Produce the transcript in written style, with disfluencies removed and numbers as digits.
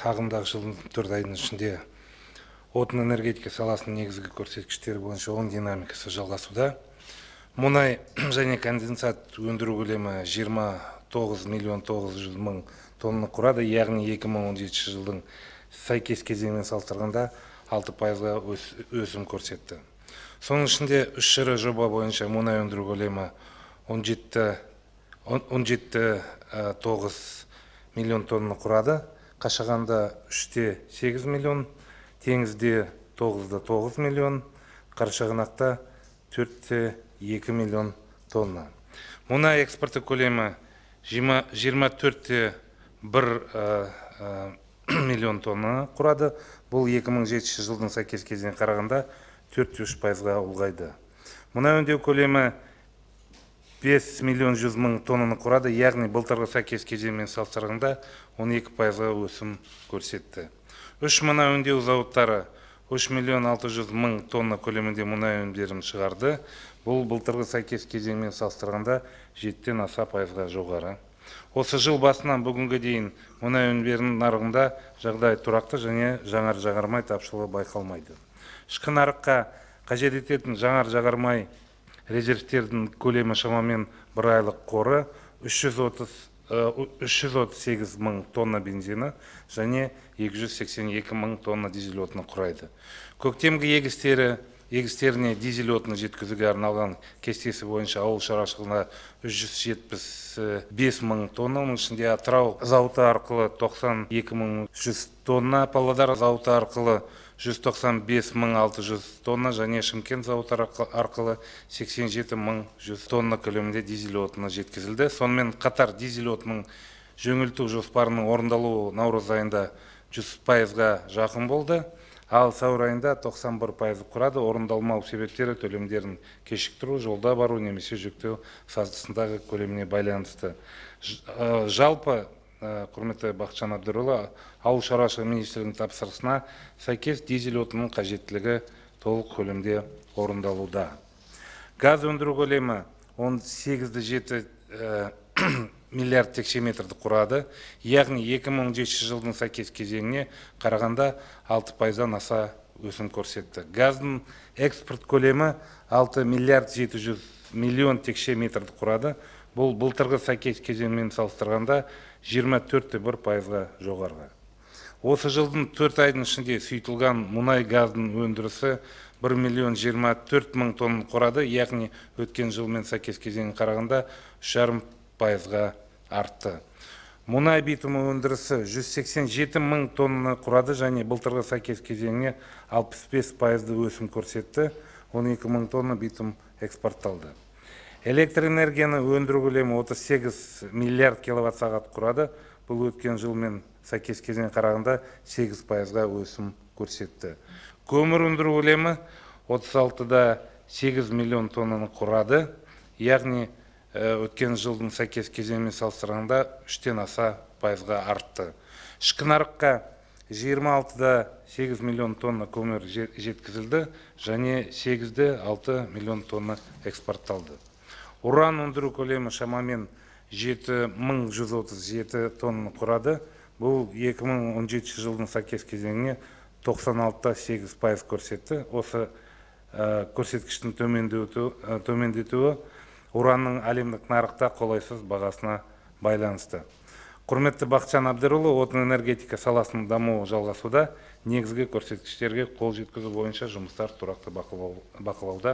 ағымдағы жылдың 4 айының ішінде отын энергетика саласының негізгі көрсеткіштері бойынша оң динамикасы жалғасуда. Мұнай және конденсат өндіру көлемі 29 миллион 900 мың тонна құрады, яғни 2017 жылдың сәйкес кезеңімен салыстырғанда 6%-ға өсім көрсетті. Соның ішінде 3 ірі жоба бойынша мұнай өндіру көлемі 17,9 миллион тонна құрады. Қашағанда 3,8 миллион, Теңізде 9,9 миллион, Қарашығанақта 4,2 миллион тонна. Мұнай экспорты көлемі 24,1 миллион тонна құрады. Бұл 2007 жылдың сәйкес кезеңіне қарағанда 4,3%-ға ұлғайды. Мұнай өңдеу көлемі 5 миллион 100 мың тоннаны құрады, яғни былтырғы сәйкес кезеңімен салыстырғанда 12%-ға өсім көрсетті. 3 мұнай өңдеу зауыттары 3 миллион 600 мың тонна көлемінде мұнай өнімдерін шығарды. Бұл былтырғы сәйкес кезеңімен салыстырғанда 7-тен аса пайызға жоғары. Осы жыл басынан бүгінгі дейін мұнай өнімдерінің нарығында жағдай тұрақты және жаңар-жағармай тапшылығы байқалмайды. Ішкі нарыққа қажет ететін жаңар-жағармай резервтердің көлемі шамамен 1 айлық қоры 338 мың тонна бензині және 282 мың тонна дизель отыны құрайды. Көктемгі егістеріне дизель отыны жеткізуге арналған кестесі бойынша ауыл шаруашылығына 375 мың тонна, оның ішінде Атырау зауыты арқылы 92 мың 100 тонна, Павлодар зауыты арқылы 195 мың 600 тонна және Шымкент зауыты арқылы 87 мың 100 тонна көлемінде дизель отыны жеткізілді. Сонымен қатар дизель отынының жөнелту жоспарының орындалуы наурыз айында 100%-ға жақын болды, ал сәуір айында 91% құрады. Орындалмау себептері төлемдерін кешіктіру, жолда бару немесе жүктеу сатысындағы көлеміне байланысты. Жалпы, құрметті Бақытжан Әбдірұлы, ауыл шаруашылығы министрлігінің тапсырысына сәйкес дизель отынының қажеттілігі толық көлемде орындалуда. Газ өндіру көлемі 18,7 миллиард текше метрді құрады, яғни 2017 жылдың сәйкес кезеңіне қарағанда 6%-дан аса өсім көрсетті. Газдың экспорт көлемі 6 миллиард 700 миллион текше метрді құрады. Бұл былтырғы сәйкес кезеңмен салыстырғанда 24,1%-ға жоғары. Осы жылдың 4 айдың ішінде сұйытылған мұнай газдың өндірісі 1 миллион 24 мың тонна құрады, яғни өткен жылмен сәйкес кезеңіне қарағанда 3,5%-ға артты. Мұнай битумы өндірісі 187 мың тонна құрады және былтырғы сәйкес кезеңіне 65%-ды өсім көрсетті, 12 мың тонна битум экспортталды. Электр энергияны өндіру көлемі 38 миллиард киловатт сағат құрады. Бұл өткен жылмен сәйкес кезеңіне қарағанда 8%-ға өсім көрсетті. Көмір өндіру көлемі 36,8 миллион тоннаны құрады, яғни өткен жылдың сәйкес кезеңімен салыстырғанда 3-тен аса пайызға артты. Ішкі нарыққа 26,8 миллион тонна көмір жеткізілді және 8,6 миллион тонна экспортталды. Уран өндіру көлемі шамамен 7137 тонна құрады. Бұл 2017 жылдың сәйкес кезеңіне 96,8% көрсетті. Осы көрсеткіштің төмендетуі уранның әлемдік нарықта қолайсыз бағасына байланысты. Құрметті Бақытжан Әбдірұлы, отын энергетика саласының дамуы жалғасуда, негізгі көрсеткіштерге қол жеткізу бойынша жұмыстар тұрақты бақылауда.